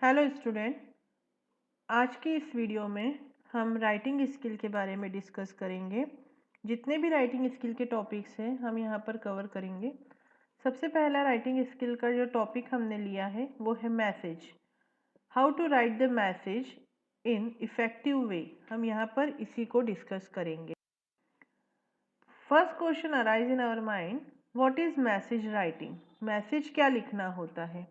Hello student. आज की इस वीडियो में हम राइटिंग स्किल के बारे में डिस्कस करेंगे। जितने भी राइटिंग स्किल के टॉपिक्स हैं हम यहाँ पर कवर करेंगे। सबसे पहला राइटिंग स्किल का जो टॉपिक हमने लिया है वो है message. How to write the message in effective way. हम यहाँ पर इसी को डिस्कस करेंगे। First question arise in our mind, what is message writing. Message क्या लिखना होता है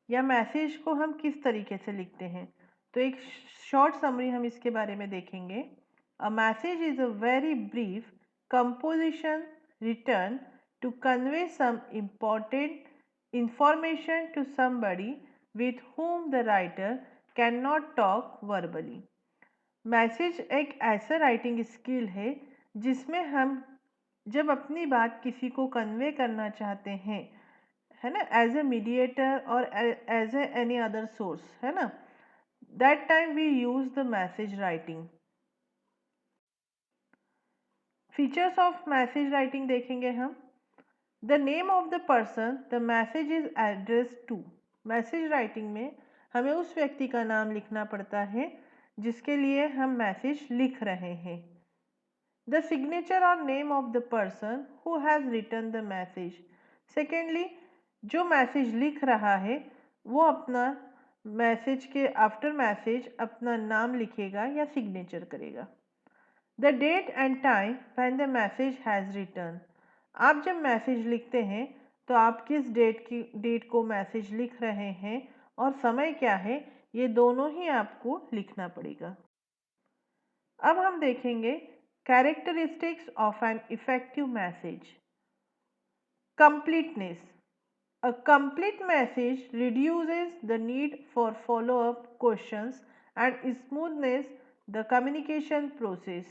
या मैसेज को हम किस तरीके से लिखते हैं। तो एक शॉर्ट समरी हम इसके बारे में देखेंगे। A message is a very brief composition written to convey some important information to somebody with whom the writer can not talk verbally. Message एक ऐसा राइटिंग स्किल है जिसमें हम जब अपनी बात किसी को कन्वे करना चाहते हैं, है ना, एज ए मीडिएटर और as a any other source, है ना, that time we use the message writing. Features of message writing देखेंगे हम। The name of the person the message is address to. Message writing में हमें उस व्यक्ति का नाम लिखना पड़ता है जिसके लिए हम मैसेज लिख रहे हैं। द सिग्नेचर और name of the person who has written the message. Secondly, जो मैसेज लिख रहा है वो अपना मैसेज के आफ्टर मैसेज अपना नाम लिखेगा या सिग्नेचर करेगा। The date and time when the message has written. आप जब मैसेज लिखते हैं तो आप किस डेट को मैसेज लिख रहे हैं और समय क्या है, ये दोनों ही आपको लिखना पड़ेगा। अब हम देखेंगे characteristics of an effective message. Completeness. A complete message reduces the need for follow-up questions and smoothness the communication process.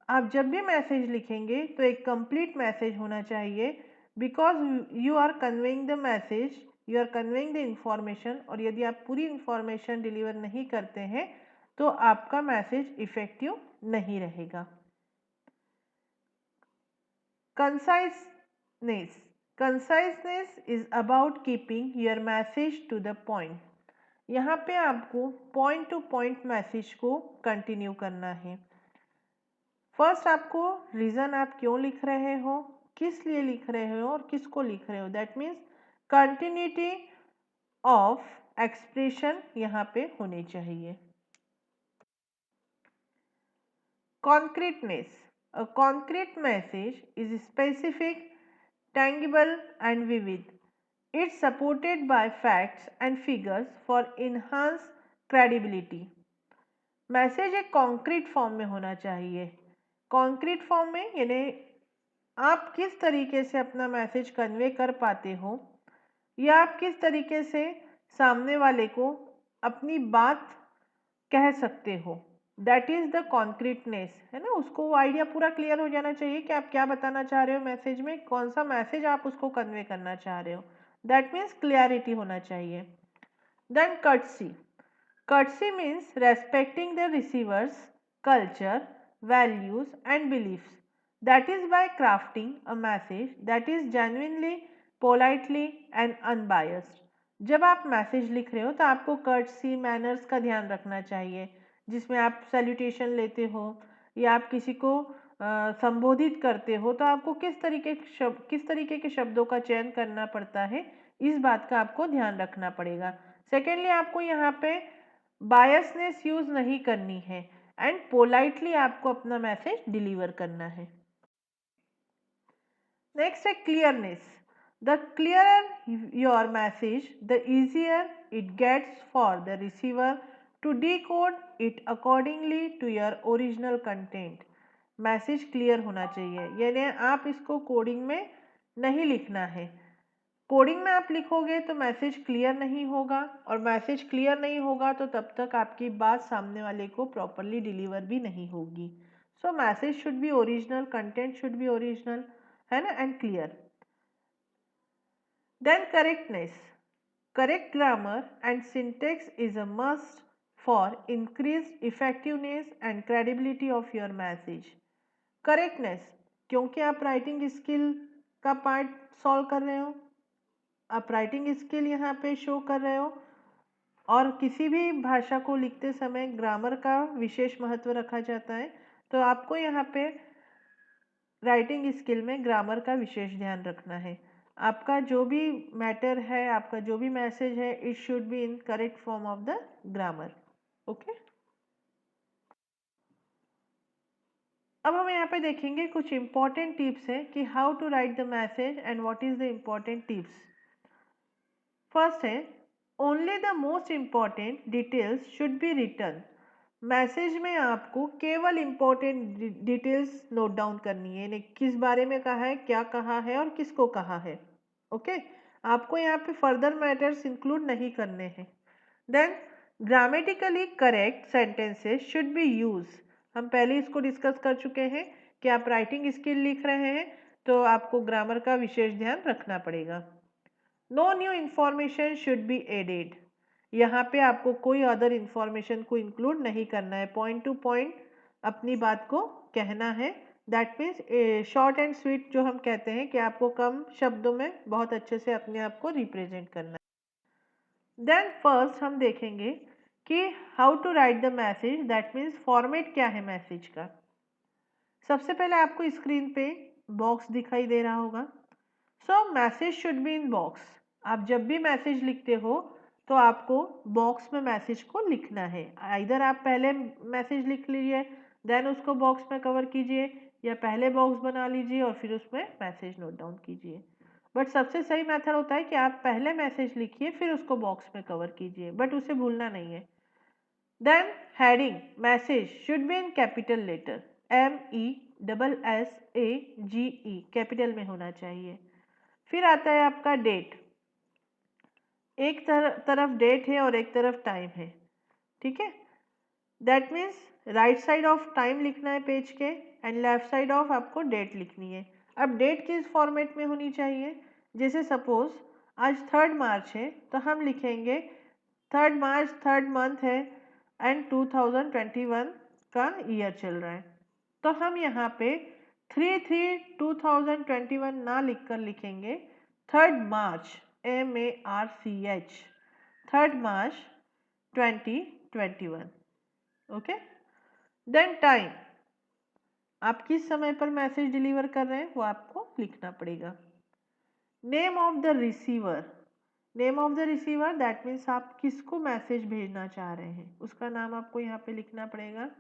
आप जब भी मैसेज लिखेंगे तो एक कंप्लीट मैसेज होना चाहिए, because you are conveying the message, you are conveying the information, और यदि आप पूरी इंफॉर्मेशन डिलीवर नहीं करते हैं तो आपका मैसेज इफेक्टिव नहीं रहेगा। Conciseness. Conciseness is about keeping your message to the point. यहाँ पे आपको पॉइंट टू पॉइंट मैसेज को कंटिन्यू करना है। फर्स्ट आपको रीज़न आप क्यों लिख रहे हो, किस लिए लिख रहे हो और किसको लिख रहे हो, that means continuity of expression यहाँ पे होनी चाहिए। Concreteness. A concrete message is specific, tangible and vivid. It's supported by facts and figures for enhanced credibility. Message एक कॉन्क्रीट फॉर्म में होना चाहिए। कॉन्क्रीट फॉर्म में यानी आप किस तरीके से अपना मैसेज कन्वे कर पाते हो या आप किस तरीके से सामने वाले को अपनी बात कह सकते हो, दैट इज द कॉन्क्रीटनेस, है ना। उसको वो आइडिया पूरा क्लियर हो जाना चाहिए कि आप क्या बताना चाह रहे हो मैसेज में, कौन सा मैसेज आप उसको कन्वे करना चाह रहे हो, दैट मीन्स क्लियरिटी होना चाहिए। Then courtesy. Courtesy means respecting the receiver's culture, values and beliefs, that is by crafting a message that is genuinely, politely and unbiased. जब आप मैसेज लिख रहे हो तो आपको कर्टसी मैनर्स का ध्यान रखना चाहिए, जिसमें आप सैल्यूटेशन लेते हो या आप किसी को संबोधित करते हो तो आपको किस तरीके के शब्दों का चयन करना पड़ता है, इस बात का आपको ध्यान रखना पड़ेगा। सेकेंडली, आपको यहाँ पे बायसनेस यूज नहीं करनी है एंड पोलाइटली आपको अपना मैसेज डिलीवर करना है। नेक्स्ट है clearness. The clearer your message, the easier it gets for the receiver to decode it accordingly to your original content. Message clear होना चाहिए, यानी आप इसको कोडिंग में नहीं लिखना है। कोडिंग में आप लिखोगे तो मैसेज क्लियर नहीं होगा, और मैसेज क्लियर नहीं होगा तो तब तक आपकी बात सामने वाले को प्रॉपरली डिलीवर भी नहीं होगी। So message should be original, content should be original, है ना, and clear. Then correctness. Correct grammar and syntax is a must for increased effectiveness and credibility of your message. Correctness, क्योंकि आप writing skill का part solve कर रहे हो, आप writing skill यहाँ पे शो कर रहे हो, और किसी भी भाषा को लिखते समय ग्रामर का विशेष महत्व रखा जाता है। तो आपको यहाँ पे राइटिंग स्किल में ग्रामर का विशेष ध्यान रखना है। आपका जो भी मैटर है, आपका जो भी मैसेज है, it should be in correct form of the grammar. Okay, अब हम यहाँ पे देखेंगे कुछ इंपॉर्टेंट टिप्स है कि how to write the message and what is the important tips. First है, only the most important details should be written. Message में आपको केवल इम्पोर्टेंट डिटेल्स नोट डाउन करनी है, यानी किस बारे में कहा है, क्या कहा है और किसको कहा है। ओके, आपको यहाँ पे फर्दर मैटर्स इंक्लूड नहीं करने हैं। Then grammatically correct sentences should be use. हम पहले इसको डिस्कस कर चुके हैं कि आप राइटिंग स्किल लिख रहे हैं तो आपको ग्रामर का विशेष ध्यान रखना पड़ेगा। No new information should be added. यहाँ पे आपको कोई अदर इंफॉर्मेशन को इंक्लूड नहीं करना है, पॉइंट टू पॉइंट अपनी बात को कहना है। That means short and sweet जो हम कहते हैं कि आपको कम शब्दों में बहुत अच्छे से अपने आप को रिप्रेजेंट करना है। देन फर्स्ट हम देखेंगे कि how to write the message, that means format क्या है मैसेज का। सबसे पहले आपको स्क्रीन पे बॉक्स दिखाई दे रहा होगा। So message should be inbox. आप जब भी मैसेज लिखते हो तो आपको बॉक्स में मैसेज को लिखना है। इधर आप पहले मैसेज लिख लीजिए, देन उसको बॉक्स में कवर कीजिए, या पहले बॉक्स बना लीजिए और फिर उसमें मैसेज नोट डाउन कीजिए। बट सबसे सही मेथड होता है कि आप पहले मैसेज लिखिए फिर उसको बॉक्स में कवर कीजिए, बट उसे भूलना नहीं है। Then heading message should be in capital letter, MESSAGE, capital में होना चाहिए। फिर आता है आपका डेट। एक तरफ डेट है और एक तरफ टाइम है, ठीक है। That means right side of time लिखना है पेज के एंड लेफ्ट साइड ऑफ आपको डेट लिखनी है। अब डेट किस फॉर्मेट में होनी चाहिए, जैसे सपोज आज 3 मार्च है तो हम लिखेंगे 3 मार्च, 3 मंथ है एंड 2021 का ईयर चल रहा है, तो हम यहाँ पे 3/3/2021 ना लिखकर लिखेंगे 3 मार्च, MARCH, 3 मार्च 2021। ओके, देन टाइम, आप किस समय पर मैसेज डिलीवर कर रहे हैं वो आपको लिखना पड़ेगा। Name of the receiver, name of the receiver that means आप किसको मैसेज भेजना चाह रहे हैं उसका नाम आपको यहाँ पे लिखना पड़ेगा।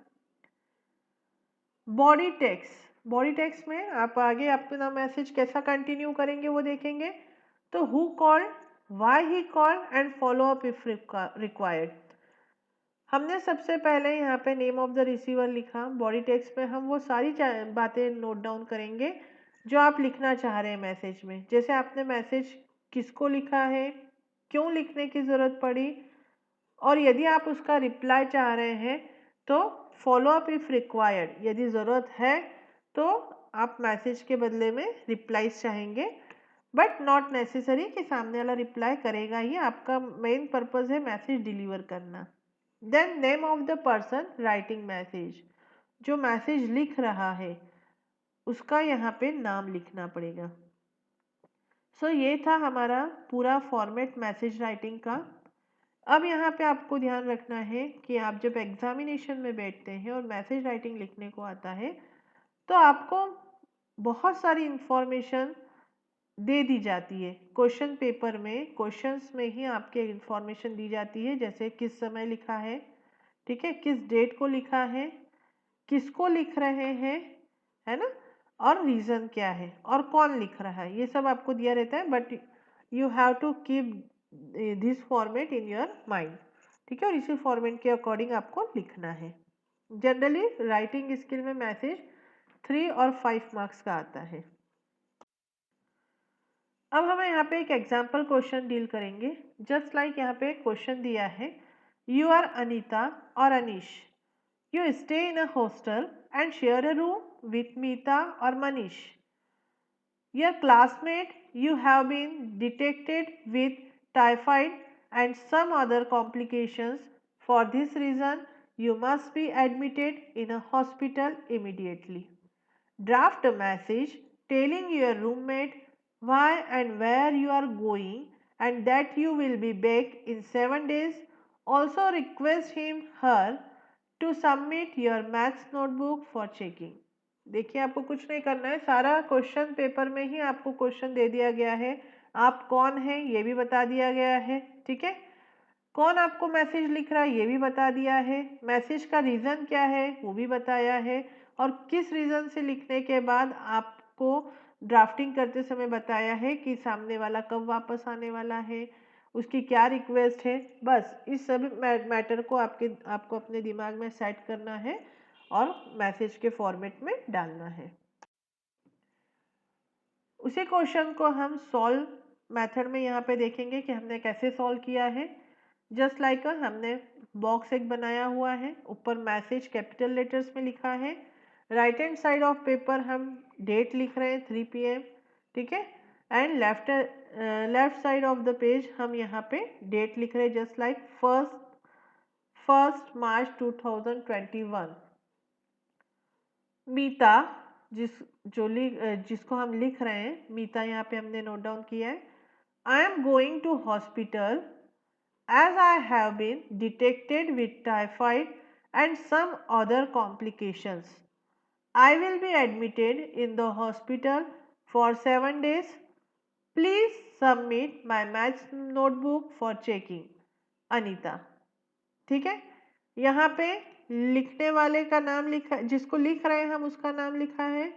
बॉडी टेक्स्ट, बॉडी टेक्स्ट में आप आगे अपना मैसेज कैसा कंटिन्यू करेंगे वो देखेंगे। तो who called, why he called and follow up if required. हमने सबसे पहले यहाँ पे नेम ऑफ द रिसीवर लिखा, बॉडी टेक्स्ट में हम वो सारी बातें नोट डाउन करेंगे जो आप लिखना चाह रहे हैं मैसेज में। जैसे आपने मैसेज किसको लिखा है, क्यों लिखने की ज़रूरत पड़ी, और यदि आप उसका रिप्लाई चाह रहे हैं तो फॉलो अप इफ रिक्वायर्ड, यदि ज़रूरत है तो आप मैसेज के बदले में रिप्लाईज चाहेंगे, बट नॉट नेसेसरी कि सामने वाला रिप्लाई करेगा ही, आपका मेन पर्पज़ है मैसेज डिलीवर करना। Then name of the person writing message, जो मैसेज लिख रहा है उसका यहाँ पे नाम लिखना पड़ेगा। सो ये था हमारा पूरा फॉर्मेट मैसेज राइटिंग का। अब यहाँ पे आपको ध्यान रखना है कि आप जब एग्जामिनेशन में बैठते हैं और मैसेज राइटिंग लिखने को आता है तो आपको बहुत सारी इंफॉर्मेशन दे दी जाती है। क्वेश्चन पेपर में, क्वेश्चंस में ही आपके इंफॉर्मेशन दी जाती है, जैसे किस समय लिखा है, ठीक है, किस डेट को लिखा है, किसको लिख रहे हैं, है ना, और रीज़न क्या है और कौन लिख रहा है, ये सब आपको दिया रहता है। But you have to keep this format in your mind, ठीक है, और इसी फॉर्मेट के अकॉर्डिंग आपको लिखना है। जनरली राइटिंग स्किल में मैसेज 3 और 5 मार्क्स का आता है। अब हमें यहाँ पे एक एग्जाम्पल क्वेश्चन डील करेंगे। जस्ट लाइक यहाँ पे क्वेश्चन दिया है, यू आर अनीता और Anish, you stay in a hostel and share a room with Meeta or Manish. Your classmate, you have been detected with typhoid and some other complications. For this reason, you must be admitted in a hospital immediately. Draft a message telling your roommate why and where you are going and that you will be back in 7 days also request him her to submit your maths notebook for checking. देखिए आपको कुछ नहीं करना है, सारा question paper में ही आपको question दे दिया गया है। आप कौन हैं ये भी बता दिया गया है, ठीक है। कौन आपको मैसेज लिख रहा है ये भी बता दिया है, मैसेज का रीज़न क्या है वो भी बताया है, और किस रीज़न से लिखने के बाद आपको ड्राफ्टिंग करते समय बताया है कि सामने वाला कब वापस आने वाला है, उसकी क्या रिक्वेस्ट है। बस इस सभी मैटर को आपको अपने दिमाग में सेट करना है और मैसेज के फॉर्मेट में डालना है। उसी क्वेश्चन को हम सॉल्व मेथड में यहाँ पे देखेंगे कि हमने कैसे सॉल्व किया है। जस्ट लाइक हमने बॉक्स एक बनाया हुआ है, ऊपर मैसेज कैपिटल लेटर्स में लिखा है, right hand side of paper हम डेट लिख रहे हैं 3 PM, ठीक है। And left side of the page हम यहाँ पे डेट लिख रहे हैं, जस्ट लाइक 1 मार्च 2021। मीता जिसको हम लिख रहे हैं, मीता यहाँ पे हमने नोट डाउन किया है। I am going to hospital as I have been detected with typhoid and some other complications. I will be admitted in the hospital for 7 days. Please submit my maths notebook for checking. Anita, ठीक है। यहाँ पे लिखने वाले का नाम लिखा, जिसको लिख रहे हैं हम उसका नाम लिखा है,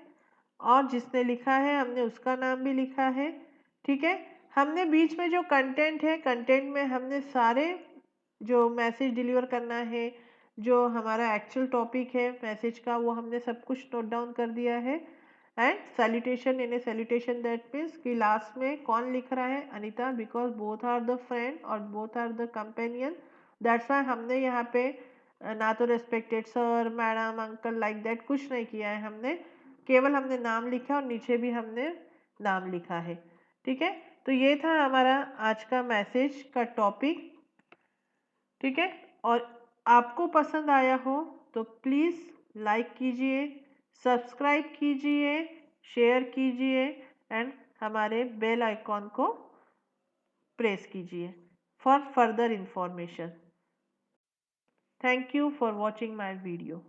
और जिसने लिखा है हमने उसका नाम भी लिखा है, ठीक है। हमने बीच में जो कंटेंट है, कंटेंट में हमने सारे जो मैसेज डिलीवर करना है, जो हमारा एक्चुअल टॉपिक है मैसेज का, वो हमने सब कुछ नोट डाउन कर दिया है। And salutation, in a salutation that means कि लास्ट में कौन लिख रहा है, Anita, because both are the friend और both are the companion. That's why हमने यहाँ पे ना तो respected sir, madam, uncle like that कुछ नहीं किया है, हमने केवल हमने नाम लिखा और नीचे भी हमने नाम लिखा है, ठीक है। तो ये था हमारा आज का मैसेज का टॉपिक, ठीक है। और आपको पसंद आया हो तो प्लीज़ लाइक कीजिए, सब्सक्राइब कीजिए, शेयर कीजिए एंड हमारे बेल आइकॉन को प्रेस कीजिए for further information. Thank you for watching my video.